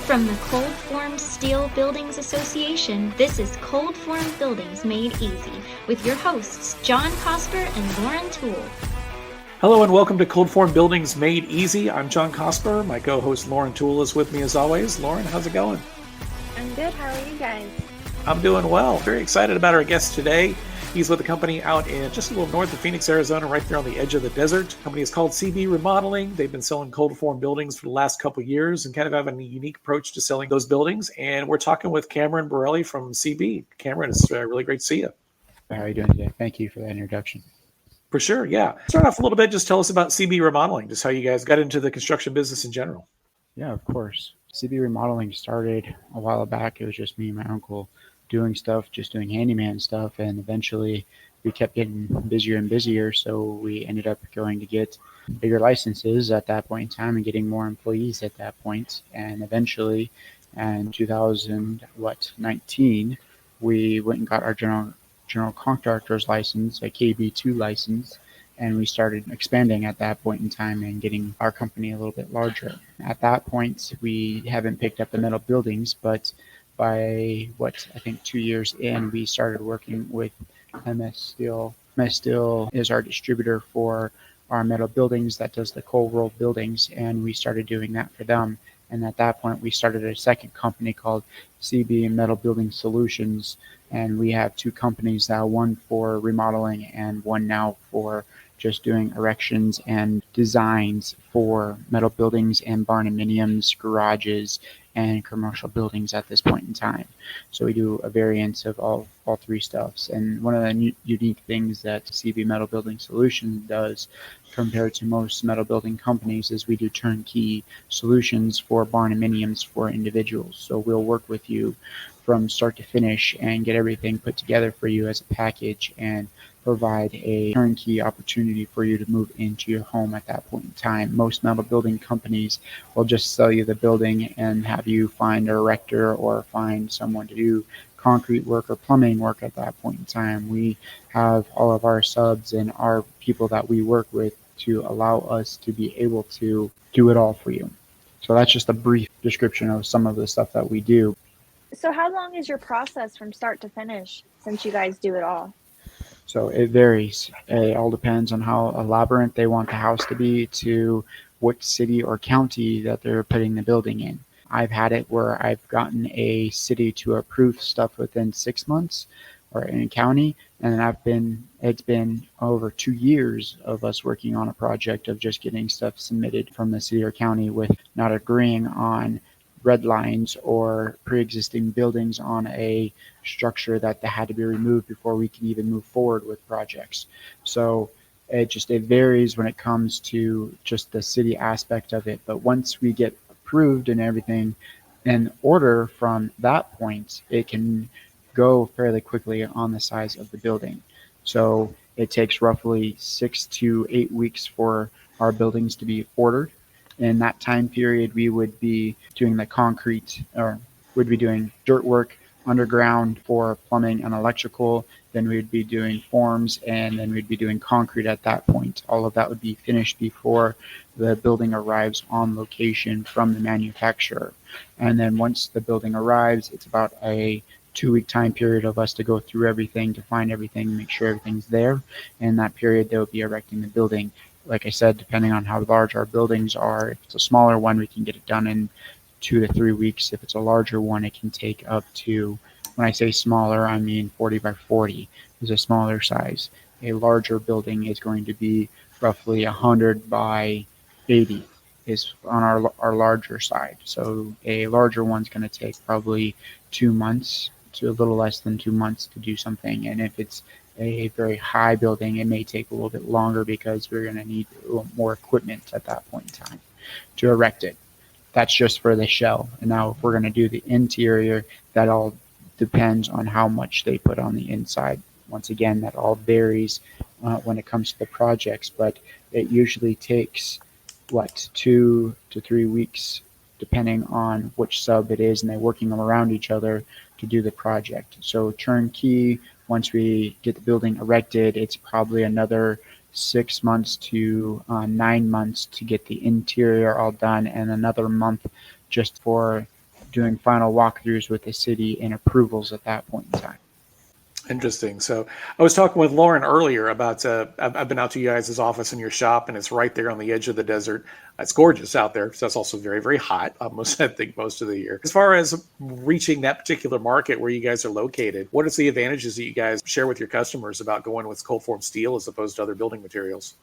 From the Cold Formed Steel Buildings Association, this is Cold Formed Buildings Made Easy with your hosts, John Cosper and Lauren Toole. Hello and welcome to Cold Formed Buildings Made Easy. I'm John Cosper. My co-host Lauren Toole is with me as always. Lauren, how's it going? I'm good. How are you guys? I'm doing well. Very excited about our guest today. He's with a company out in just a little north of Phoenix, Arizona, right there on the edge of the desert. The company is called CB Remodeling. They've been selling cold form buildings for the last couple of years and kind of have a unique approach to selling those buildings. And we're talking with Cameron Borrelli from CB. Cameron, it's really great to see you. How are you doing today? Thank you for that introduction. For sure, yeah. Start off a little bit. Just tell us about CB Remodeling, just how you guys got into the construction business in general. Yeah, of course. CB Remodeling started a while back. It was just me and my uncle doing stuff, just doing handyman stuff, and eventually we kept getting busier and busier, so we ended up going to get bigger licenses at that point in time and getting more employees at that point. And eventually in 2019 we went and got our general contractor's license, a KB2 license, and we started expanding at that point in time and getting our company a little bit larger. At that point, we haven't picked up the metal buildings, but by I think 2 years in, we started working with MS Steel. MS Steel is our distributor for our metal buildings that does the cold roll buildings, and we started doing that for them. And at that point, we started a second company called CB Metal Building Solutions, and we have two companies now, one for remodeling and one now for just doing erections and designs for metal buildings and barndominiums, garages, and commercial buildings at this point in time. So we do a variance of all three stuffs. And one of the unique things that CB Metal Building Solutions does compared to most metal building companies is we do turnkey solutions for barndominiums for individuals. So we'll work with you from start to finish and get everything put together for you as a package and provide a turnkey opportunity for you to move into your home at that point in time. Most metal building companies will just sell you the building and have you find a erector or find someone to do concrete work or plumbing work at that point in time. We have all of our subs and our people that we work with to allow us to be able to do it all for you. So that's just a brief description of some of the stuff that we do. So how long is your process from start to finish since you guys do it all? So it varies. It all depends on how elaborate they want the house to be to what city or county that they're putting the building in. I've had it where I've gotten a city to approve stuff within 6 months or in a county, and it's been over 2 years of us working on a project of just getting stuff submitted from the city or county with not agreeing on red lines or pre-existing buildings on a structure that had to be removed before we can even move forward with projects. So it varies when it comes to just the city aspect of it. But once we get approved and everything in order from that point, it can go fairly quickly on the size of the building. So it takes roughly 6 to 8 weeks for our buildings to be ordered. In that time period, we would be doing the concrete, or would be doing dirt work underground for plumbing and electrical. Then we'd be doing forms, and then we'd be doing concrete at that point. All of that would be finished before the building arrives on location from the manufacturer. And then once the building arrives, it's about a 2-week time period of us to go through everything, to find everything, make sure everything's there. In that period, they'll be erecting the building. Like I said, depending on how large our buildings are, if it's a smaller one, we can get it done in 2 to 3 weeks. If it's a larger one, it can take up to, when I say smaller, I mean 40 by 40 is a smaller size. A larger building is going to be roughly 100 by 80 is on our larger side. So a larger one's going to take probably 2 months to a little less than 2 months to do something. And if it's a very high building, it may take a little bit longer because we're going to need a little more equipment at that point in time to erect it. That's just for the shell. And now if we're going to do the interior, that all depends on how much they put on the inside. Once again, that all varies when it comes to the projects, but it usually takes 2 to 3 weeks depending on which sub it is, and they're working around each other to do the project. So turnkey, once we get the building erected, it's probably another 6 months to 9 months to get the interior all done, and another month just for doing final walkthroughs with the city and approvals at that point in time. Interesting. So I was talking with Lauren earlier about, I've been out to you guys' office in your shop, and it's right there on the edge of the desert. It's gorgeous out there. So it's also very, very hot, almost, I think, most of the year. As far as reaching that particular market where you guys are located, what is the advantages that you guys share with your customers about going with cold form steel as opposed to other building materials?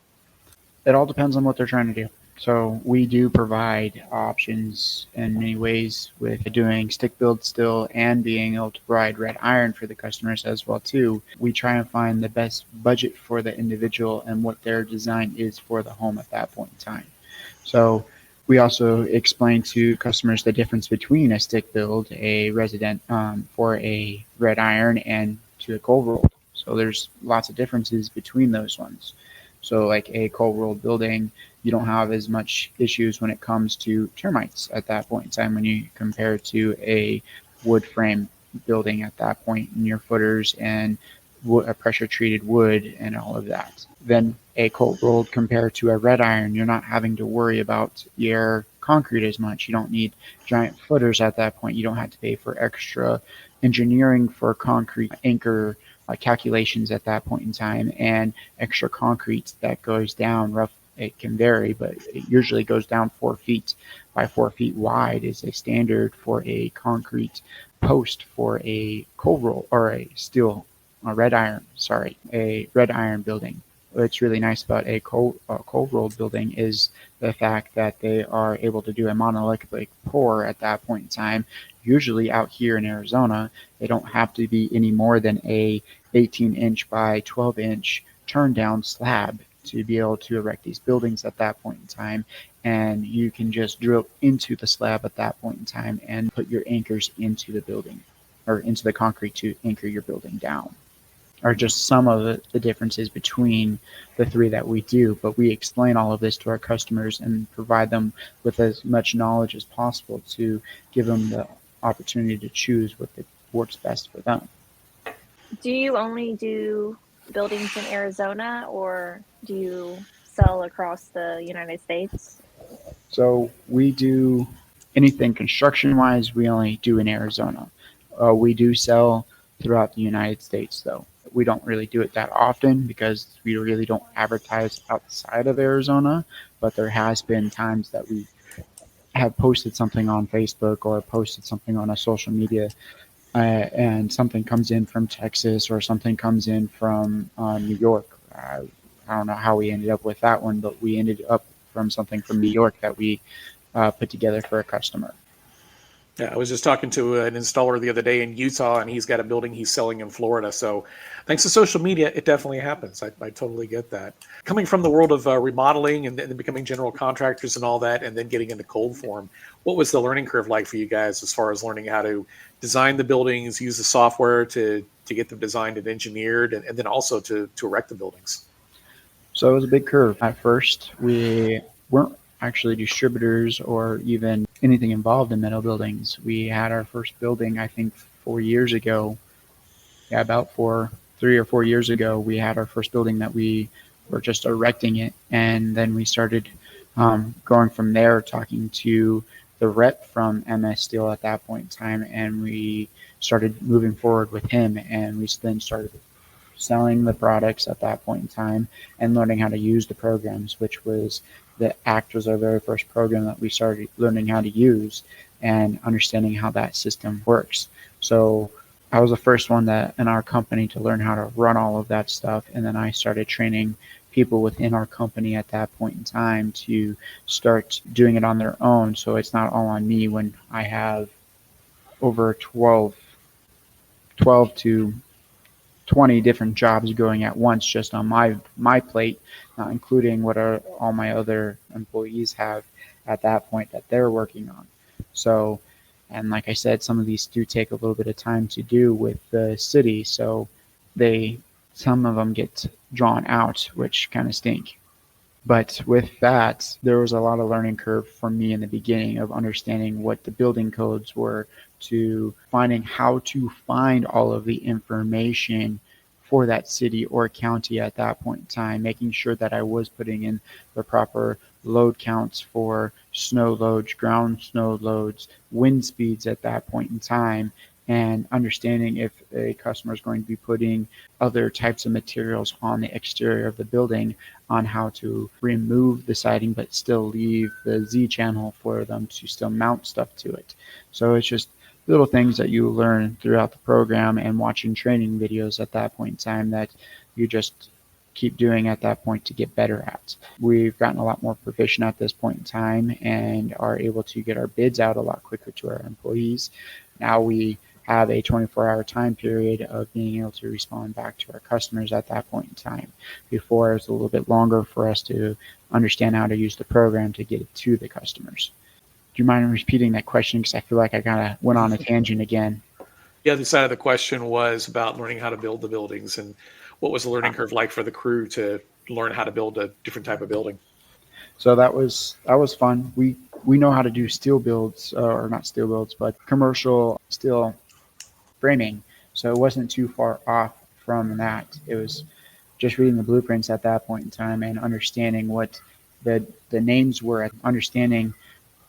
It all depends on what they're trying to do. So we do provide options in many ways with doing stick build still and being able to provide red iron for the customers as well too. We try and find the best budget for the individual and what their design is for the home at that point in time. So we also explain to customers the difference between a stick build, a resident for a red iron, and to a cold rolled. So there's lots of differences between those ones. So like a cold rolled building, you don't have as much issues when it comes to termites at that point in time when you compare to a wood frame building at that point in your footers and a pressure treated wood and all of that. Then a cold rolled compared to a red iron, you're not having to worry about your concrete as much. You don't need giant footers at that point. You don't have to pay for extra engineering for concrete anchor calculations at that point in time, and extra concrete that goes down rough. It can vary, but it usually goes down 4 feet by 4 feet wide is a standard for a concrete post for a cold roll or a red iron building. What's really nice about a cold rolled building is the fact that they are able to do a monolithic pour at that point in time. Usually out here in Arizona, they don't have to be any more than a 18-inch by 12-inch turn down slab to be able to erect these buildings at that point in time. And you can just drill into the slab at that point in time and put your anchors into the building or into the concrete to anchor your building down. Are just some of the differences between the three that we do, but we explain all of this to our customers and provide them with as much knowledge as possible to give them the opportunity to choose what works best for them. Do you only do buildings in Arizona, or do you sell across the United States? So we do anything construction-wise, we only do in Arizona. We do sell throughout the United States, though. We don't really do it that often because we really don't advertise outside of Arizona, but there has been times that we have posted something on Facebook or posted something on a social media and something comes in from Texas or something comes in from New York. I don't know how we ended up with that one, but we ended up from something from New York that we put together for a customer. Yeah, I was just talking to an installer the other day in Utah, and he's got a building he's selling in Florida. So thanks to social media, it definitely happens. I totally get that. Coming from the world of remodeling and then becoming general contractors and all that, and then getting into cold form, what was the learning curve like for you guys as far as learning how to design the buildings, use the software to get them designed and engineered, and then also to erect the buildings? So it was a big curve. At first, we weren't actually distributors or even anything involved in metal buildings. We had our first building, I think, 4 years ago. Yeah, about 3 or 4 years ago, we had our first building that we were just erecting it. And then we started going from there, talking to the rep from MS Steel at that point in time. And we started moving forward with him. And we then started selling the products at that point in time and learning how to use the programs, which was the ACT was our very first program that we started learning how to use and understanding how that system works. So I was the first one that in our company to learn how to run all of that stuff. And then I started training people within our company at that point in time to start doing it on their own. So it's not all on me when I have over 12 to 20 different jobs going at once just on my plate, not including what all my other employees have at that point that they're working on. So, and like I said, some of these do take a little bit of time to do with the city, so some of them get drawn out, which kind of stink. But with that, there was a lot of learning curve for me in the beginning of understanding what the building codes were, to finding how to find all of the information for that city or county at that point in time, making sure that I was putting in the proper load counts for snow loads, ground snow loads, wind speeds at that point in time, and understanding if a customer is going to be putting other types of materials on the exterior of the building, on how to remove the siding but still leave the Z channel for them to still mount stuff to it. So it's just little things that you learn throughout the program and watching training videos at that point in time that you just keep doing at that point to get better at. We've gotten a lot more proficient at this point in time and are able to get our bids out a lot quicker to our employees. Now we have a 24-hour time period of being able to respond back to our customers at that point in time. Before, it was a little bit longer for us to understand how to use the program to get it to the customers. Do you mind repeating that question? Because I feel like I kind of went on a tangent again. The other side of the question was about learning how to build the buildings, and what was the learning curve like for the crew to learn how to build a different type of building? So that was fun. We know how to do steel builds, or not steel builds, but commercial steel framing. So it wasn't too far off from that. It was just reading the blueprints at that point in time and understanding what the names were, understanding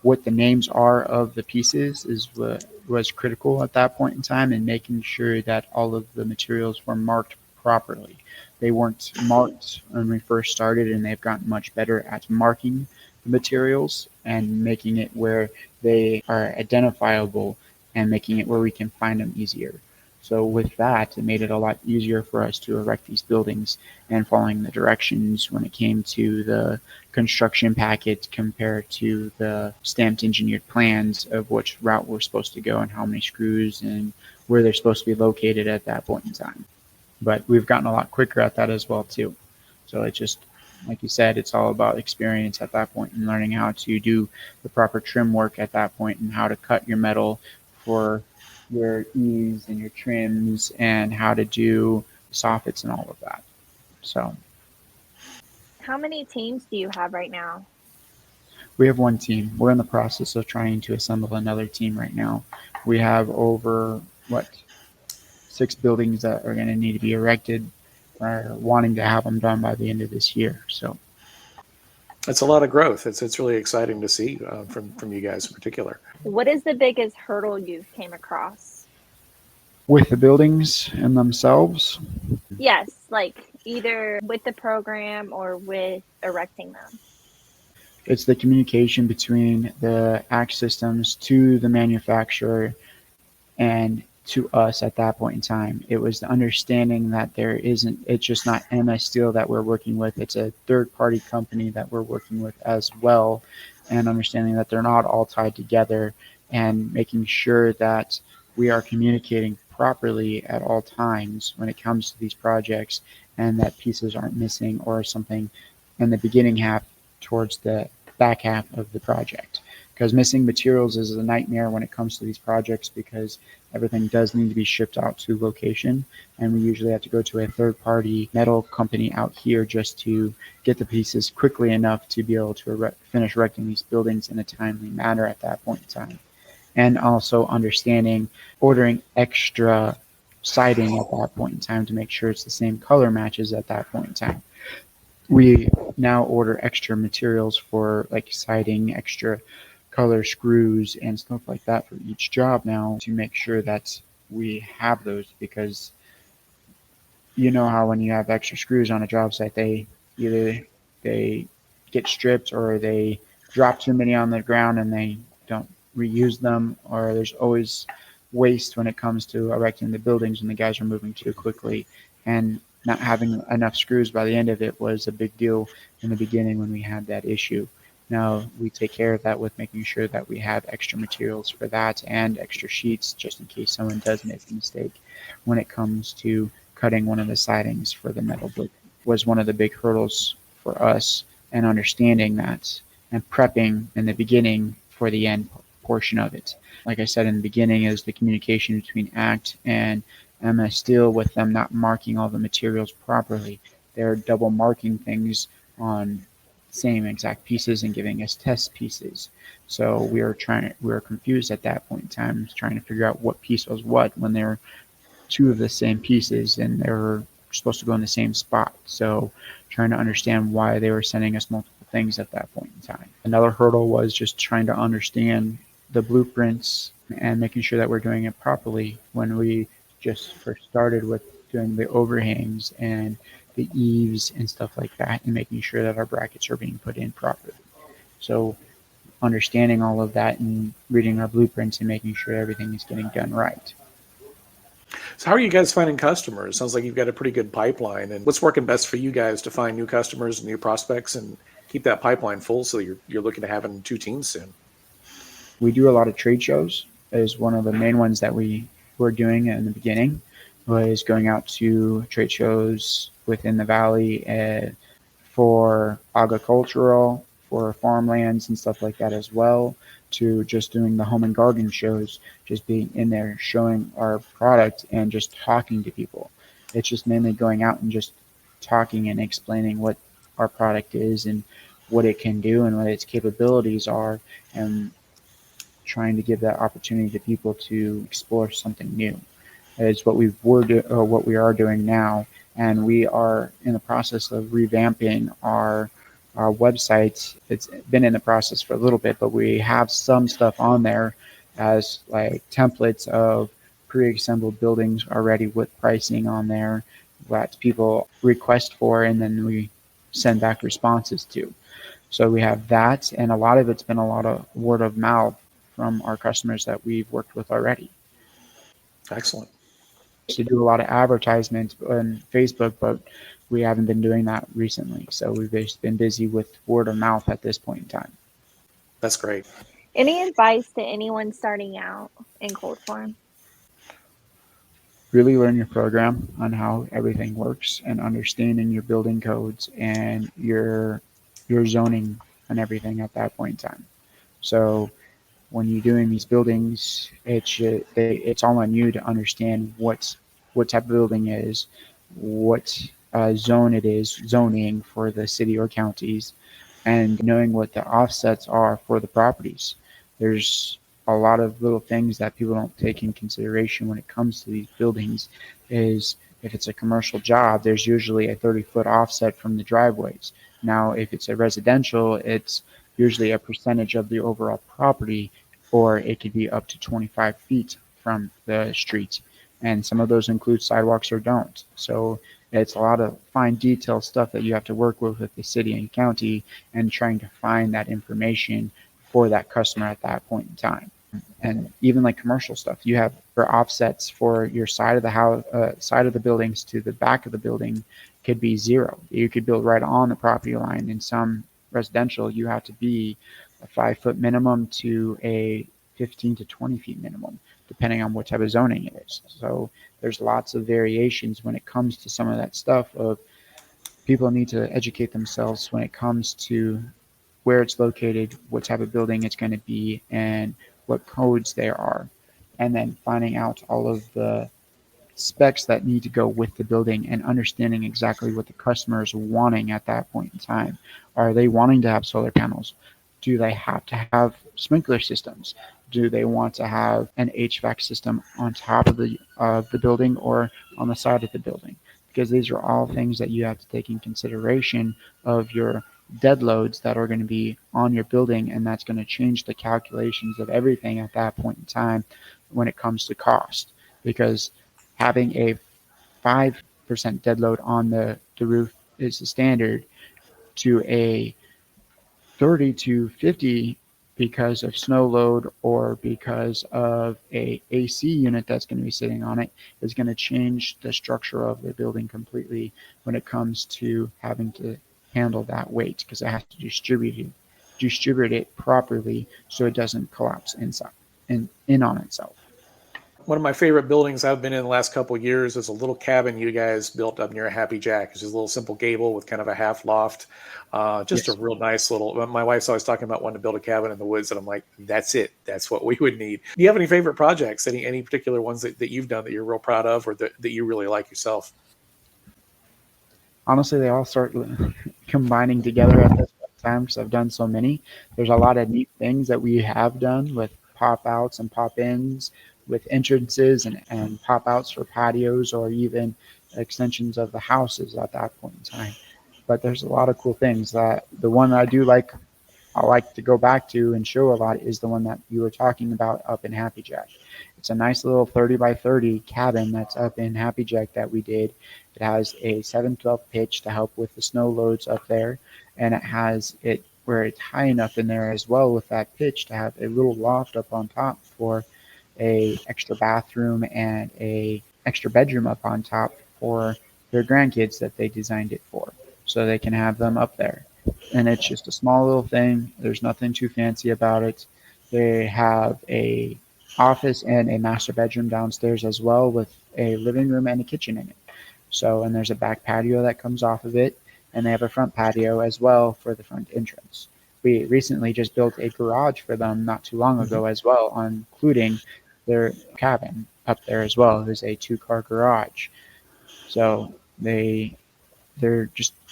what the names are of the pieces is what was critical at that point in time, and making sure that all of the materials were marked properly. They weren't marked when we first started, and they've gotten much better at marking the materials and making it where they are identifiable and making it where we can find them easier. So with that, it made it a lot easier for us to erect these buildings and following the directions when it came to the construction packet compared to the stamped engineered plans of which route we're supposed to go and how many screws and where they're supposed to be located at that point in time. But we've gotten a lot quicker at that as well too. So it's just, like you said, it's all about experience at that point and learning how to do the proper trim work at that point and how to cut your metal for your eaves and your trims and how to do soffits and all of that. So How many teams do you have right now? we have one team. We're in the process of trying to assemble another team right now. We have over 6 buildings that are going to need to be erected. We're wanting to have them done by the end of this year. So It's a lot of growth. It's really exciting to see from you guys in particular. What is the biggest hurdle you've came across? with the buildings in themselves, Yes, like either with the program or with erecting them. it's the communication between the ACT systems to the manufacturer and to us at that point in time. It was the understanding that it's just not MS Steel that we're working with, it's a third party company that we're working with as well, and understanding that they're not all tied together and making sure that we are communicating properly at all times when it comes to these projects and that pieces aren't missing or something in the beginning half towards the back half of the project. Because missing materials is a nightmare when it comes to these projects because everything does need to be shipped out to location, and we usually have to go to a third-party metal company out here just to get the pieces quickly enough to be able to finish erecting these buildings in a timely manner at that point in time. And also understanding ordering extra siding at that point in time to make sure it's the same color matches at that point in time. We now order extra materials for like siding, extra color screws and stuff like that for each job now to make sure that we have those, because you know how when you have extra screws on a job site, they get stripped or they drop too many on the ground and they don't reuse them, or there's always waste when it comes to erecting the buildings when the guys are moving too quickly, and not having enough screws by the end of it was a big deal in the beginning when we had that issue. Now we take care of that with making sure that we have extra materials for that and extra sheets just in case someone does make a mistake when it comes to cutting one of the sidings for the metal building. Was one of the big hurdles for us, and understanding that and prepping in the beginning for the end portion of it. Like I said in the beginning, is the communication between ACT and MS Steel with them not marking all the materials properly. They're double marking things on same exact pieces and giving us test pieces. So we were confused at that point in time, trying to figure out what piece was what when there were two of the same pieces and they were supposed to go in the same spot. So trying to understand why they were sending us multiple things at that point in time. Another hurdle was just trying to understand the blueprints and making sure that we're doing it properly when we just first started with doing the overhangs and the eaves and stuff like that, and making sure that our brackets are being put in properly. So understanding all of that and reading our blueprints and making sure everything is getting done right. So how are you guys finding customers? Sounds like you've got a pretty good pipeline. And what's working best for you guys to find new customers and new prospects and keep that pipeline full so you're looking to having 2 teams soon? We do a lot of trade shows. Is one of the main ones that we were doing in the beginning, was going out to trade shows within the valley for agricultural, for farmlands and stuff like that as well, to just doing the home and garden shows, just being in there showing our product and just talking to people. It's just mainly going out and just talking and explaining what our product is and what it can do and what its capabilities are, and trying to give that opportunity to people to explore something new. Is what we are doing now, and we are in the process of revamping our website. It's been in the process for a little bit, but we have some stuff on there as like templates of pre-assembled buildings already with pricing on there that people request for, and then we send back responses to. So we have that, and a lot of it's been a lot of word of mouth from our customers that we've worked with already. Excellent. To do a lot of advertisements on Facebook, but we haven't been doing that recently. So we've just been busy with word of mouth at this point in time. That's great. Any advice to anyone starting out in cold form? Really learn your program on how everything works and understanding your building codes and your zoning and everything at that point in time. So when you're doing these buildings, it's all on you to understand what type of building it is, what zone it is, zoning for the city or counties, and knowing what the offsets are for the properties. There's a lot of little things that people don't take in consideration when it comes to these buildings. Is if it's a commercial job, there's usually a 30-foot offset from the driveways. Now, if it's a residential, it's usually a percentage of the overall property, or it could be up to 25 feet from the street. And some of those include sidewalks or don't. So it's a lot of fine detail stuff that you have to work with the city and county, and trying to find that information for that customer at that point in time. And even like commercial stuff, you have for offsets for your side of the house, side of the buildings to the back of the building could be 0. You could build right on the property line. In some residential, you have to be a 5-foot minimum to a 15 to 20 feet minimum, depending on what type of zoning it is. So there's lots of variations when it comes to some of that stuff. Of people need to educate themselves when it comes to where it's located, what type of building it's going to be, and what codes there are, and then finding out all of the specs that need to go with the building and understanding exactly what the customer is wanting at that point in time. Are they wanting to have solar panels? Do they have to have sprinkler systems? Do they want to have an HVAC system on top of the building or on the side of the building? Because these are all things that you have to take in consideration of your dead loads that are going to be on your building, and that's going to change the calculations of everything at that point in time when it comes to cost. Because having a 5% dead load on the roof is the standard, to a 30 to 50 because of snow load or because of a AC unit that's going to be sitting on it, is going to change the structure of the building completely when it comes to having to handle that weight, because it has to distribute it properly so it doesn't collapse inside in on itself. One of my favorite buildings I've been in the last couple of years is a little cabin you guys built up near Happy Jack. It's just a little simple gable with kind of a half loft. Just Yes. a real nice little. My wife's always talking about wanting to build a cabin in the woods, and I'm like, that's it. That's what we would need. Do you have any favorite projects? Any particular ones that you've done that you're real proud of, or that you really like yourself? Honestly, they all start combining together at this time because I've done so many. There's a lot of neat things that we have done with pop outs and pop ins, with entrances and pop outs for patios, or even extensions of the houses at that point in time. But there's a lot of cool things. That the one I do like, I like to go back to and show a lot is the one that you were talking about up in Happy Jack. It's a nice little 30 by 30 cabin that's up in Happy Jack that we did. It has a 712 pitch to help with the snow loads up there, and it has it where it's high enough in there as well with that pitch to have a little loft up on top for a extra bathroom and a extra bedroom up on top for their grandkids that they designed it for, so they can have them up there. And it's just a small little thing. There's nothing too fancy about it. They have a office and a master bedroom downstairs as well, with a living room and a kitchen in it. So, and there's a back patio that comes off of it, and they have a front patio as well for the front entrance. We recently just built a garage for them not too long ago as well, including their cabin up there as well. There's a 2-car garage. So they're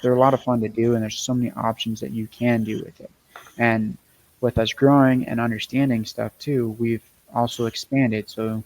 a lot of fun to do, and there's so many options that you can do with it. And with us growing and understanding stuff too, we've also expanded. So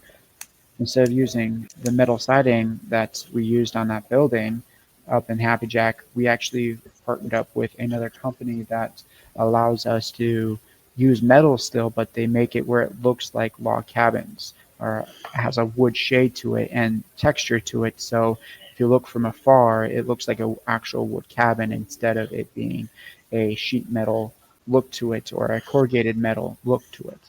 instead of using the metal siding that we used on that building up in Happy Jack, we actually partnered up with another company that allows us to use metal still, but they make it where it looks like log cabins, or has a wood shade to it and texture to it. So if you look from afar, it looks like an actual wood cabin instead of it being a sheet metal look to it or a corrugated metal look to it.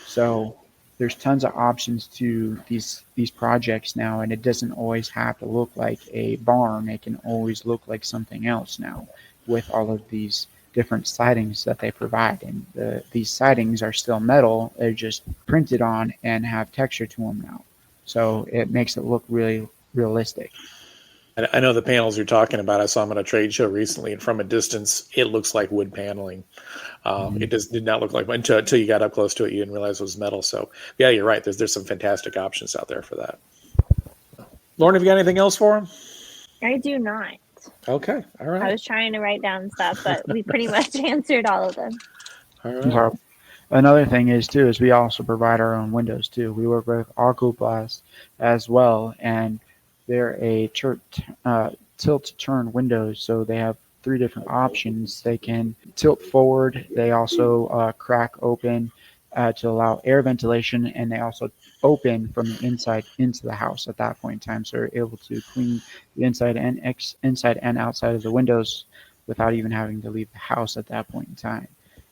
So there's tons of options to these projects now, and it doesn't always have to look like a barn. It can always look like something else now with all of these different sidings that they provide. And these sidings are still metal. They're just printed on and have texture to them now. So it makes it look really realistic. I know the panels you're talking about. I saw them at a trade show recently, and from a distance, it looks like wood paneling. It did not look like until you got up close to it, you didn't realize it was metal. So, yeah, you're right. There's some fantastic options out there for that. Lauren, have you got anything else for him? I do not. Okay, all right. I was trying to write down stuff, but we pretty much answered all of them. All right. Another thing is we also provide our own windows too. We work with Arcoplast as well, and they're a tilt-to-turn windows, so they have 3 different options. They can tilt forward. They also crack open to allow air ventilation, and they also open from the inside into the house at that point in time. So you're able to clean the inside and outside of the windows without even having to leave the house at that point in time.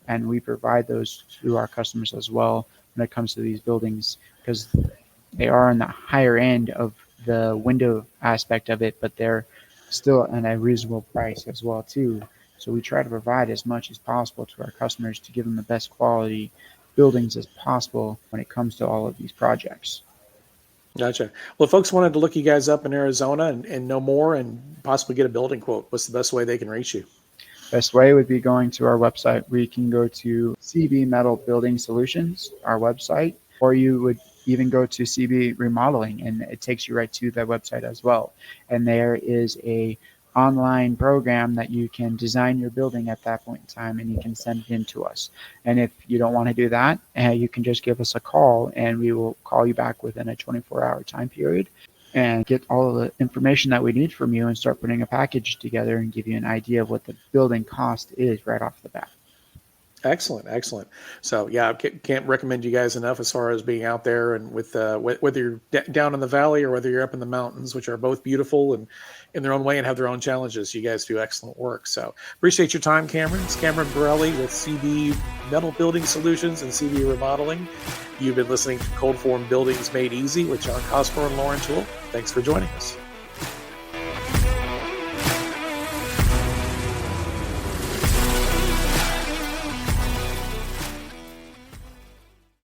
And we provide those to our customers as well when it comes to these buildings, because they are in the higher end of the window aspect of it, but they're still at a reasonable price as well too. So we try to provide as much as possible to our customers to give them the best quality buildings as possible when it comes to all of these projects. Gotcha. Well, if folks wanted to look you guys up in Arizona and know more and possibly get a building quote, what's the best way they can reach you? Best way would be going to our website. We can go to CB Metal Building Solutions, our website, or you would even go to CB Remodeling, and it takes you right to that website as well. And there is a online program that you can design your building at that point in time, and you can send it in to us. And if you don't want to do that, you can just give us a call, and we will call you back within a 24-hour time period and get all of the information that we need from you and start putting a package together and give you an idea of what the building cost is right off the bat. Excellent. So, yeah, I can't recommend you guys enough as far as being out there, and with whether you're down in the valley or whether you're up in the mountains, which are both beautiful and in their own way and have their own challenges. You guys do excellent work. So appreciate your time, Cameron. It's Cameron Borrelli with CB Metal Building Solutions and CB Remodeling. You've been listening to Cold Form Buildings Made Easy with John Cosper and Lauren Toole. Thanks for joining us.